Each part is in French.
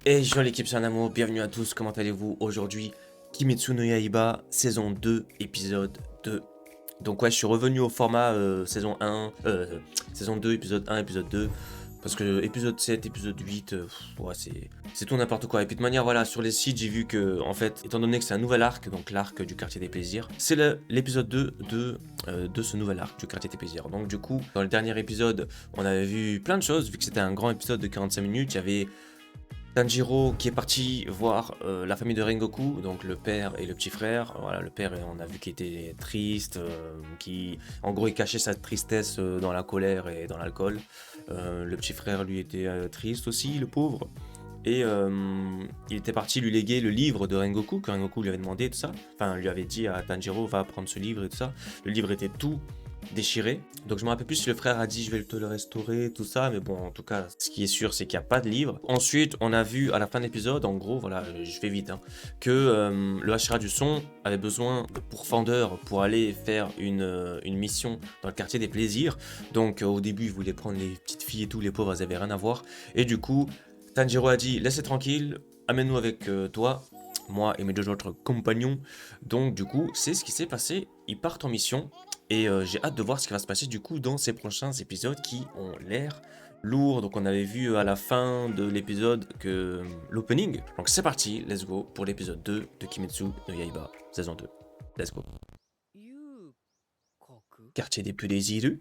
Et yo l'équipe c'est un amour, bienvenue à tous, comment allez-vous aujourd'hui? Kimetsu no Yaiba, saison 2, épisode 2. Donc ouais, je suis revenu au format saison 1, saison 2, épisode 1, épisode 2. Parce que épisode 7, épisode 8, ouais, c'est tout n'importe quoi. Et puis de manière, voilà, sur les sites, j'ai vu que, en fait, étant donné que c'est un nouvel arc, donc l'arc du quartier des plaisirs, c'est l'épisode 2 de ce nouvel arc du quartier des plaisirs. Donc du coup, dans le dernier épisode, on avait vu plein de choses, vu que c'était un grand épisode de 45 minutes, il y avait Tanjiro qui est parti voir la famille de Rengoku, donc le père et le petit frère. Voilà, le père, on a vu qu'il était triste, qui, en gros, il cachait sa tristesse dans la colère et dans l'alcool. Le petit frère, lui, était triste aussi, le pauvre. Et il était parti lui léguer le livre de Rengoku, que Rengoku lui avait demandé, tout ça. Enfin, lui avait dit à Tanjiro, va prendre ce livre et tout ça. Le livre était tout déchiré. Donc je me rappelle plus si le frère a dit je vais te le restaurer, tout ça, mais bon, en tout cas, ce qui est sûr, c'est qu'il n'y a pas de livre. Ensuite, on a vu à la fin de l'épisode, en gros, voilà, je fais vite, hein, que le Hashira du son avait besoin de pourfendeurs pour aller faire une mission dans le quartier des plaisirs. Donc au début, il voulait prendre les petites filles et tout, les pauvres, elles avaient rien à voir. Et du coup, Tanjiro a dit laissez tranquille, amène-nous avec toi, moi et mes deux autres compagnons. Donc du coup, c'est ce qui s'est passé. Ils partent en mission. Et j'ai hâte de voir ce qui va se passer du coup dans ces prochains épisodes qui ont l'air lourds. Donc on avait vu à la fin de l'épisode que l'opening. Donc c'est parti, let's go pour l'épisode 2 de Kimetsu no Yaiba, saison 2. Let's go. Quartier des plus désireux.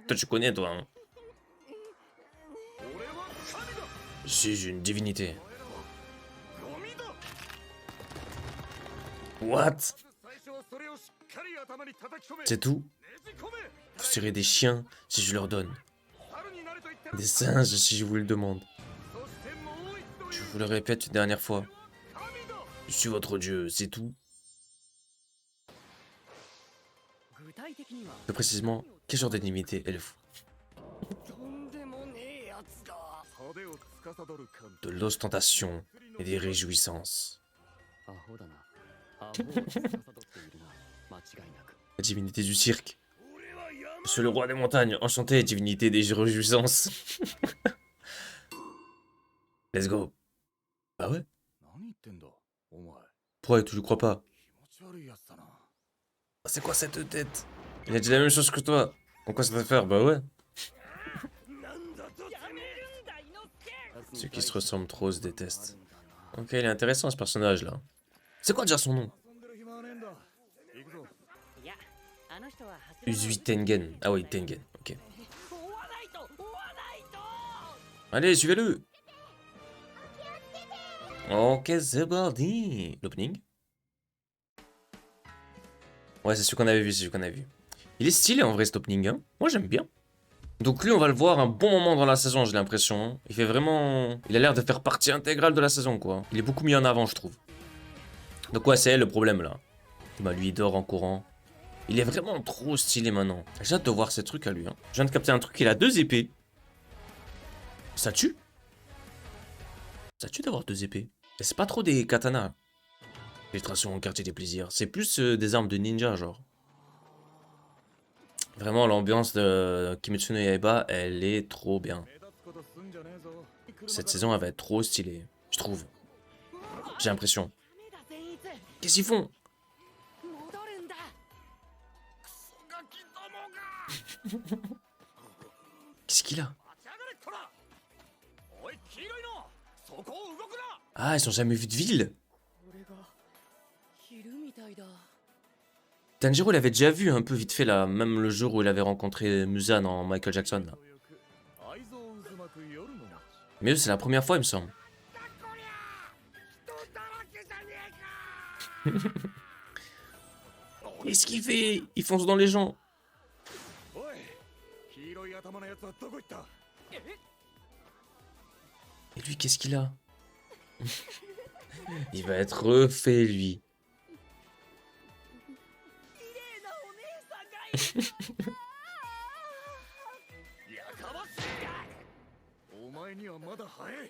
Toi tu connais toi, hein. Je suis une divinité. What? C'est tout? Vous serez des chiens si je leur donne. Des singes si je vous le demande. Je vous le répète une dernière fois. Je suis votre dieu, c'est tout. Plus précisément, quel genre d'animité êtes-vous? De l'ostentation et des réjouissances. La divinité du cirque. Monsieur le roi des montagnes, enchanté, divinité des réjouissances. Let's go. Bah ouais. Pourquoi tu le crois pas? C'est quoi cette tête? Il a dit la même chose que toi. En quoi ça te fait faire? Bah ouais. Ceux qui se ressemblent trop se détestent. Ok, il est intéressant ce personnage là. C'est quoi déjà son nom? Uzui Tengen. Ah oui, Tengen, ok. Allez, suivez-le. Ok, c'est parti. L'opening. Ouais, c'est ce qu'on avait vu, c'est ce qu'on a vu. Il est stylé en vrai cet opening, hein. Moi j'aime bien. Donc lui, on va le voir un bon moment dans la saison, j'ai l'impression, hein. Il fait vraiment... Il a l'air de faire partie intégrale de la saison, quoi. Il est beaucoup mis en avant, je trouve. Donc ouais, c'est elle le problème, là. Bah lui, il dort en courant. Il est vraiment trop stylé maintenant. J'ai hâte de voir ces trucs à lui, hein. Je viens de capter un truc, il a 2 épées. Ça tue? Ça tue d'avoir 2 épées. Et c'est pas trop des katanas. Filtration au quartier des plaisirs. C'est plus des armes de ninja, genre. Vraiment, l'ambiance de Kimetsu no Yaiba, elle est trop bien. Cette saison, elle va être trop stylée, je trouve. J'ai l'impression. Qu'est-ce qu'ils font? Qu'est-ce qu'il a? Ah, ils ont jamais vu de ville. Tanjiro l'avait déjà vu un peu vite fait là, même le jour où il avait rencontré Muzan en Michael Jackson là. Mais eux, c'est la première fois, il me semble. Qu'est-ce qu'il fait? Il fonce dans les gens. Et lui, qu'est-ce qu'il a? Il va être refait, lui.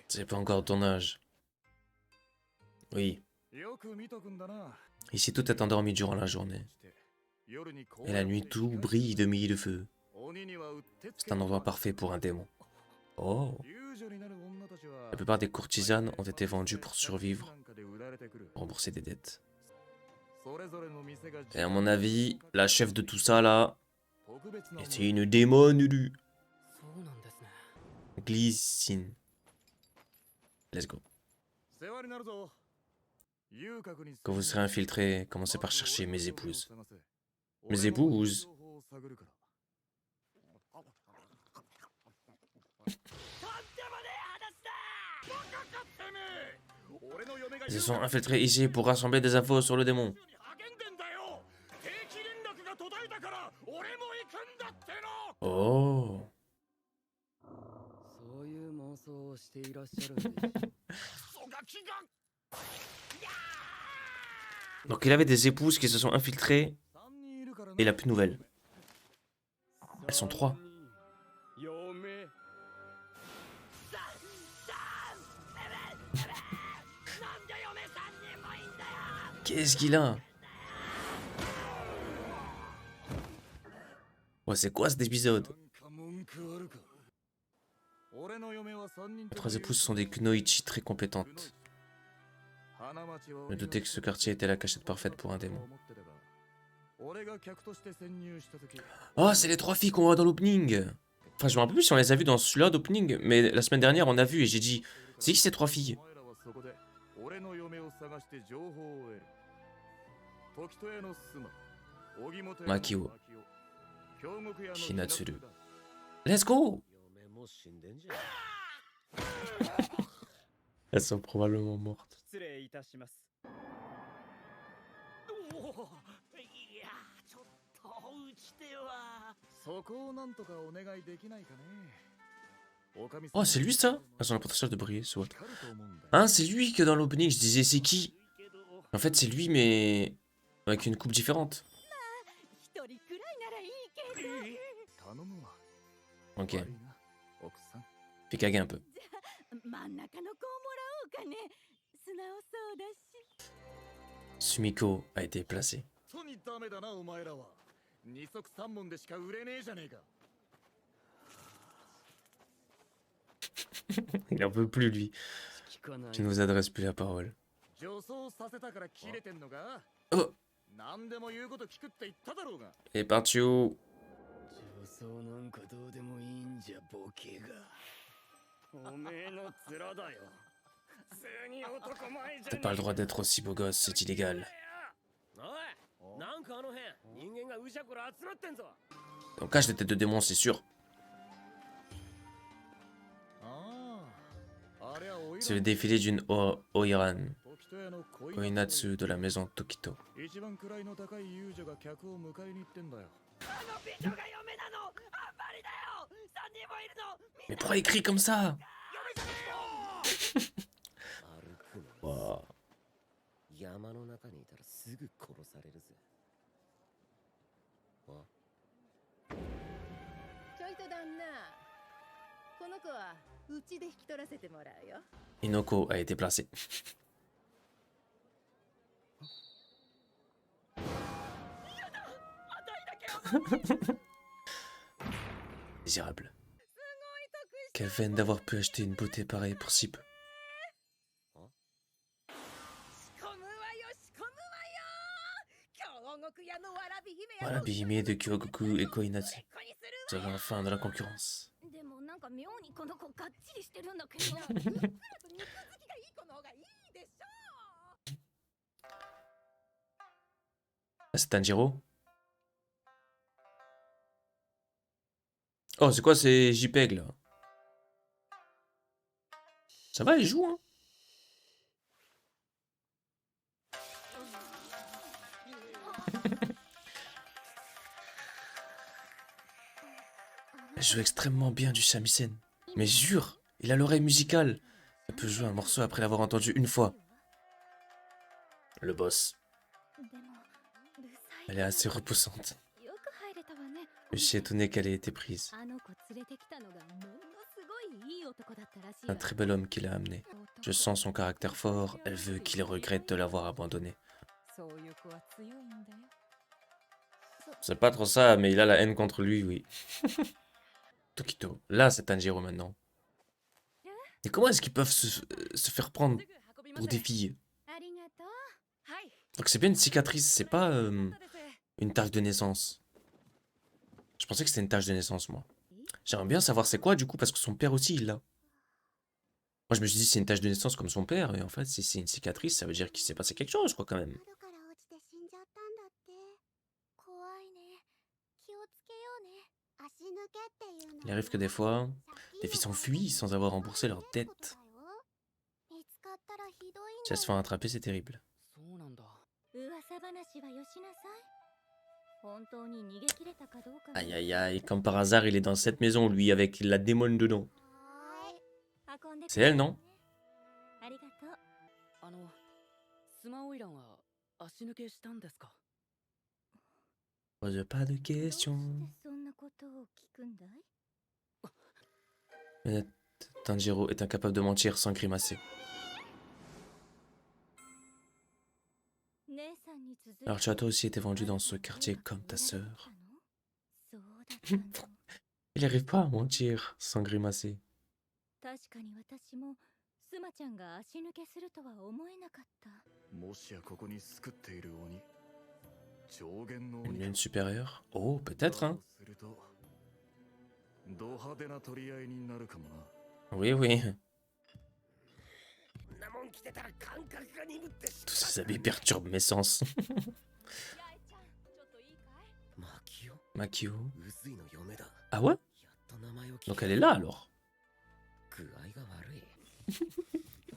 C'est pas encore ton âge. Oui. Ici, tout est endormi durant la journée. Et la nuit, tout brille de mille de feu. C'est un endroit parfait pour un démon. Oh. La plupart des courtisanes ont été vendues pour survivre, pour rembourser des dettes. Et à mon avis, la chef de tout ça là, était une démone. Glycine. Let's go. Quand vous serez infiltré, commencez par chercher mes épouses. Mes épouses? Ils se sont infiltrés ici pour rassembler des infos sur le démon. Oh. Donc il avait des épouses qui se sont infiltrées et il a plus de nouvelles. Elles sont 3. Qu'est-ce qu'il a? Ouais, c'est quoi cet épisode? Les 3 épouses sont des kunoichi très compétentes. Je me doutais que ce quartier était la cachette parfaite pour un démon. Oh, c'est les 3 filles qu'on voit dans l'opening. Enfin, je me rappelle plus si on les a vues dans celui-là d'opening, mais la semaine dernière, on a vu et j'ai dit, c'est qui ces 3 filles? Makio, Hinatsuru. Let's go! Elles sont probablement mortes. Oh, c'est lui ça? Elles ont le potentiel de briller, soit. Hein, c'est lui que dans l'opening, je disais, c'est qui? En fait, c'est lui, mais avec une coupe différente. Ok. Fais caguer un peu. Sumiko a été placé. Il en veut plus, lui. Tu ne nous adresses plus la parole. Oh! Et parti où? T'as pas le droit d'être aussi beau gosse, c'est illégal. Donc cache des têtes de démons, c'est sûr. C'est le défilé d'une Oiran, Koinatsu de la maison Tokito. Mais pourquoi il crie comme ça? Wow. Inoko a été placé. Misérable. Quelle veine d'avoir pu acheter une beauté pareille pour si peu. Warabi Hime de Kyogoku et Koinatsu. Vous avez enfin de la concurrence. Ah, c'est Tanjiro? Oh, c'est quoi ces JPEG là? Ça va, il joue, hein? Elle joue extrêmement bien du shamisen. Mais jure, il a l'oreille musicale. Elle peut jouer un morceau après l'avoir entendu une fois. Le boss. Elle est assez repoussante. Je suis étonné qu'elle ait été prise. Un très bel homme qui l'a amené. Je sens son caractère fort, elle veut qu'il regrette de l'avoir abandonné. C'est pas trop ça, mais il a la haine contre lui, oui. Tokito. Là, c'est Tanjiro maintenant. Et comment est-ce qu'ils peuvent se faire prendre pour des filles? Donc c'est bien une cicatrice, c'est pas une tache de naissance. Je pensais que c'était une tache de naissance, moi. J'aimerais bien savoir c'est quoi, du coup, parce que son père aussi, il l'a. Moi, je me suis dit c'est une tache de naissance comme son père, et en fait, si c'est une cicatrice, ça veut dire qu'il s'est passé quelque chose, je crois, quand même. Il arrive que des fois, les filles s'enfuient sans avoir remboursé leur dette. Si elles se font attraper, c'est terrible. Aïe aïe aïe, comme par hasard, il est dans cette maison, lui, avec la démon dedans. C'est elle, non? Pose pas de questions. Tanjiro est incapable de mentir sans grimacer. Alors tu as toi aussi été vendu dans ce quartier comme ta sœur. Il n'arrive pas à mentir sans grimacer. Une lune supérieure? Oh, peut-être, hein? Oui, oui. Tous ces habits perturbent mes sens. Makio. Ah ouais? Donc elle est là alors?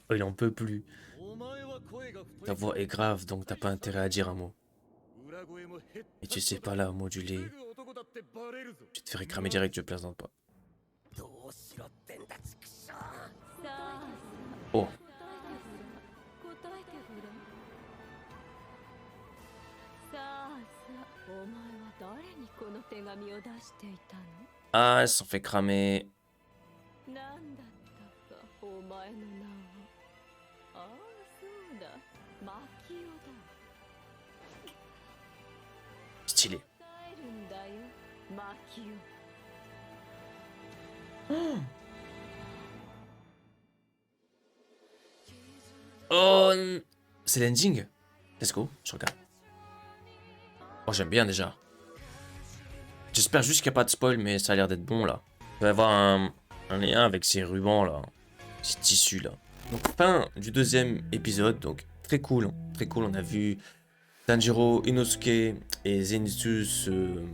Oh, il en peut plus. Ta voix est grave, donc t'as pas intérêt à dire un mot. Et tu sais pas là moduler. Tu te ferais cramer direct, je plaisante pas. Oh. Ah, elles se sont fait cramer. Stylé. Oh, c'est l'ending. Let's go, je regarde. Oh, j'aime bien déjà. J'espère juste qu'il n'y a pas de spoil, mais ça a l'air d'être bon là. Il va y avoir un lien avec ces rubans là. Ces tissus là. Donc, fin du deuxième épisode. Donc, très cool. Hein. Très cool. On a vu Tanjiro, Inosuke et Zenitsu se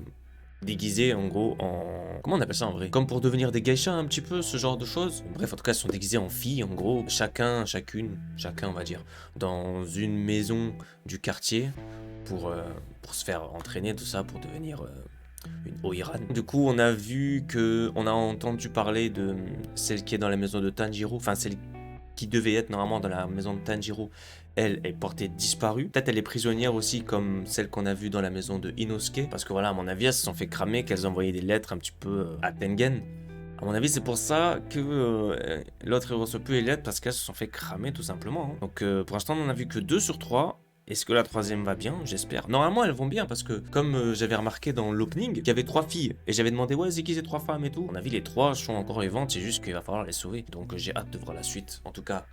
déguiser en gros en... Comment on appelle ça en vrai? Comme pour devenir des geishas un petit peu, ce genre de choses. Bref, en tout cas, ils sont déguisés en filles en gros. Chacun on va dire, dans une maison du quartier pour se faire entraîner, tout ça, pour devenir... une Oiran. Du coup, on a vu que... On a entendu parler de celle qui est dans la maison de Tanjiro. Enfin, celle qui devait être normalement dans la maison de Tanjiro. Elle est portée disparue. Peut-être elle est prisonnière aussi comme celle qu'on a vue dans la maison de Inosuke. Parce que voilà, à mon avis, elles se sont fait cramer, qu'elles envoyaient des lettres un petit peu à Tengen. À mon avis, c'est pour ça que l'autre ne reçoit plus les lettres parce qu'elles se sont fait cramer tout simplement. Hein. Donc pour l'instant, on n'en a vu que 2 sur 3. Est-ce que la troisième va bien? J'espère. Normalement, elles vont bien parce que, comme j'avais remarqué dans l'opening, il y avait 3 filles. Et j'avais demandé, ouais, c'est qui ces 3 femmes et tout. On a vu les 3 sont encore vivantes, c'est juste qu'il va falloir les sauver. Donc j'ai hâte de voir la suite. En tout cas,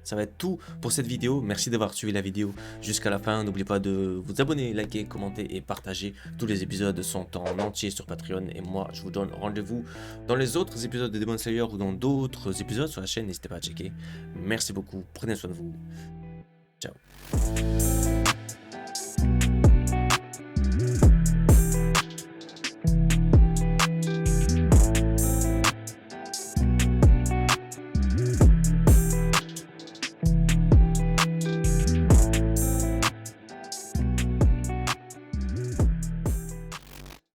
ça va être tout pour cette vidéo. Merci d'avoir suivi la vidéo jusqu'à la fin. N'oubliez pas de vous abonner, liker, commenter et partager. Tous les épisodes sont en entier sur Patreon. Et moi, je vous donne rendez-vous dans les autres épisodes de Demon Slayer ou dans d'autres épisodes sur la chaîne. N'hésitez pas à checker. Merci beaucoup. Prenez soin de vous. Ciao.